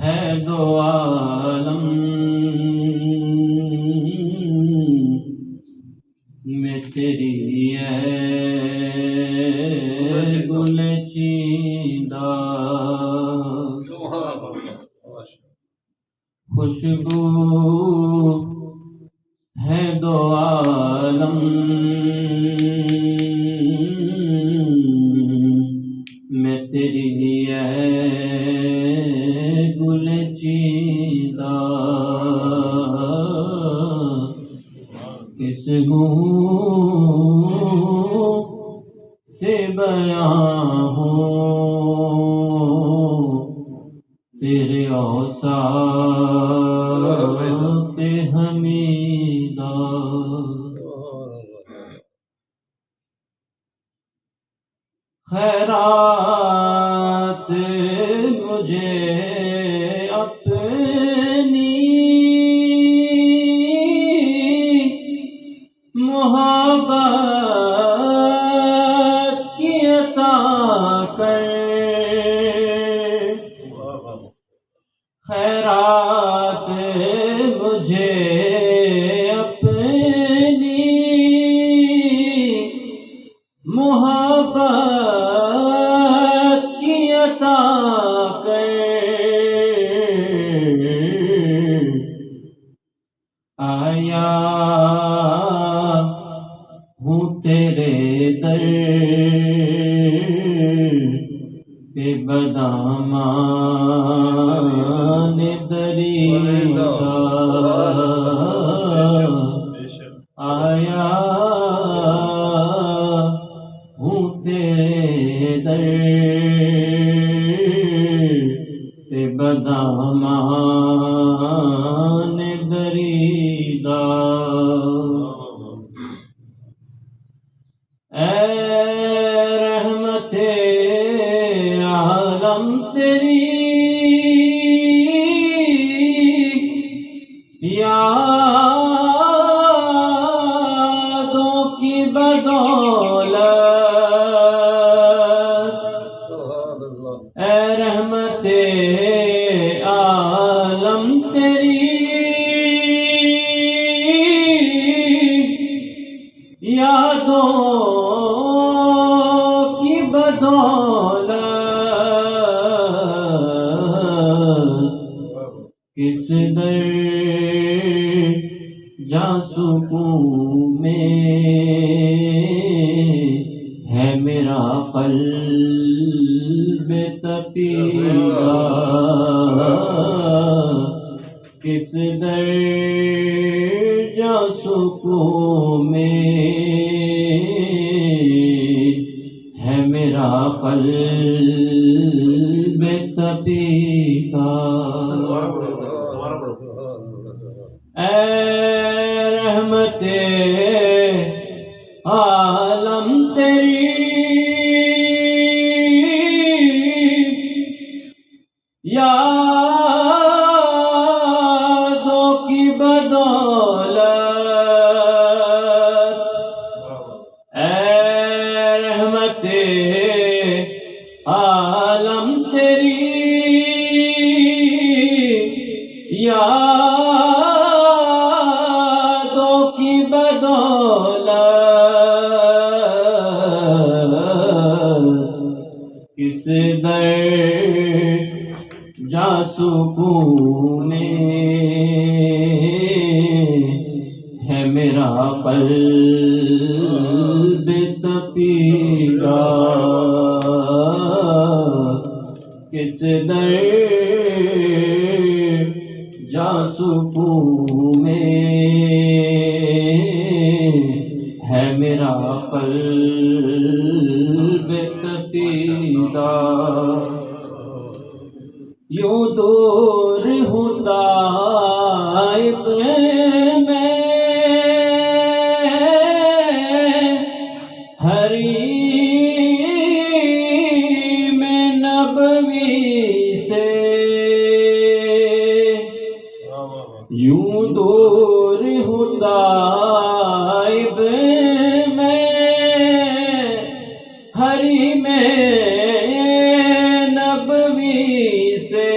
ہے دو عالم میں تیری ہے گل چیندہ، خوشبو ہے دو عالم میں تیری ہے گل چیندہ، کس منہ سے بیان ہو تیرے اوصاف حمیدہ، خیرات مجھے اپنی محبت کی عطا کر، خیرات مجھے اپنی محبت کی عطا کر، آیا ہوں تیرے در پہ بدامان دریدہ، آیا ہوں تیرے در پہ بدامان دریدہ، اے رحمت عالم تیری یادوں کی بدولت، اے رحمت عالم تیری یادوں کی بدولت، کس در جا سکون میں ہے میرا قلب تپیدہ، کس در جا سکون میں ہے میرا قلب تپیدہ، اے رحمت عالم تیری یادوں کی بدولت، اے رحمت عالم تیری یادوں کی بدولت، کس در جا سکون ہے میرا قلب تپیدہ، کس در جا سکون ہے میرا قلب تپیدہ، یوں دور ہوں طائف میں حریم نبوی سے، یوں دور ہوں طائف میں حریم نبوی سے،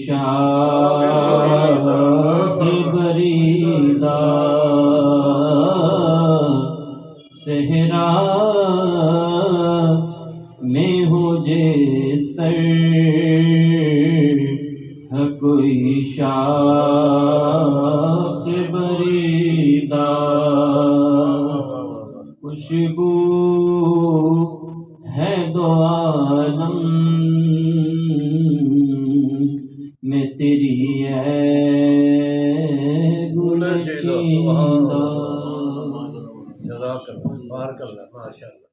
شاخ بریدہ صحرا میں ہو جس طرح کوئی شاخ بریدہ خوشبو ہے دو عالم میں تیری ہے گل چیندہ. جزاک اللہ، بارک اللہ، ماشاء اللہ.